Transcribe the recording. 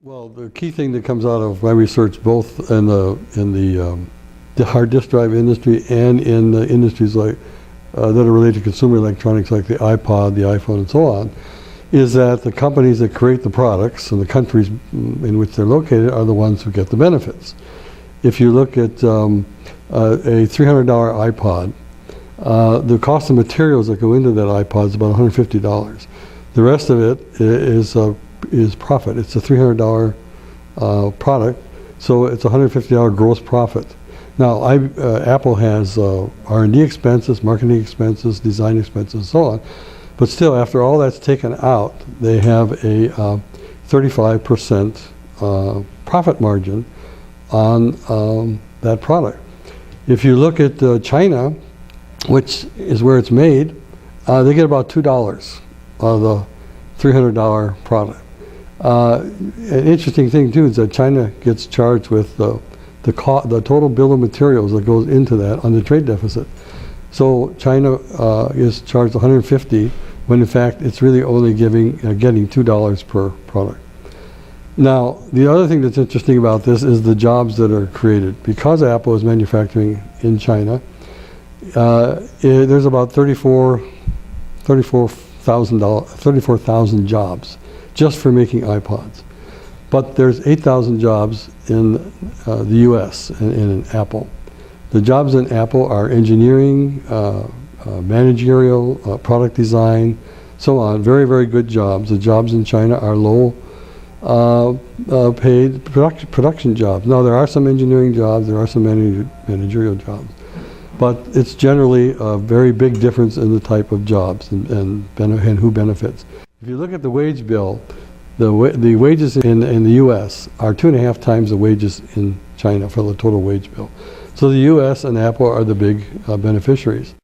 Well, the key thing that comes out of my research, both in the hard disk drive industry and in the industries like that are related to consumer electronics, like the iPod, the iPhone, and so on, is that the companies that create the products and the countries in which they're located are the ones who get the benefits. If you look at a $300 iPod, the cost of materials that go into that iPod is about $150. The rest of it is profit. It's a $300 product, so it's $150 gross profit. Now, Apple has R&D expenses, marketing expenses, design expenses, and so on. But still, after all that's taken out, they have a 35% profit margin on that product. If you look at China, which is where it's made, they get about $2 of the $300 product. An interesting thing too is that China gets charged with the total bill of materials that goes into that on the trade deficit. So China is charged $150 when in fact it's really only getting $2 per product. Now, the other thing that's interesting about this is the jobs that are created. Because Apple is manufacturing in China, there's about 34,000 jobs just for making iPods. But there's 8,000 jobs in the U.S. in Apple. The jobs in Apple are engineering, managerial, product design, so on. Very, very good jobs. The jobs in China are low paid production jobs. Now, there are some engineering jobs, there are some managerial jobs, but it's generally a very big difference in the type of jobs and who benefits. If you look at the wage bill, the wages in the U.S. are 2.5 times the wages in China for the total wage bill. So the U.S. and Apple are the big beneficiaries.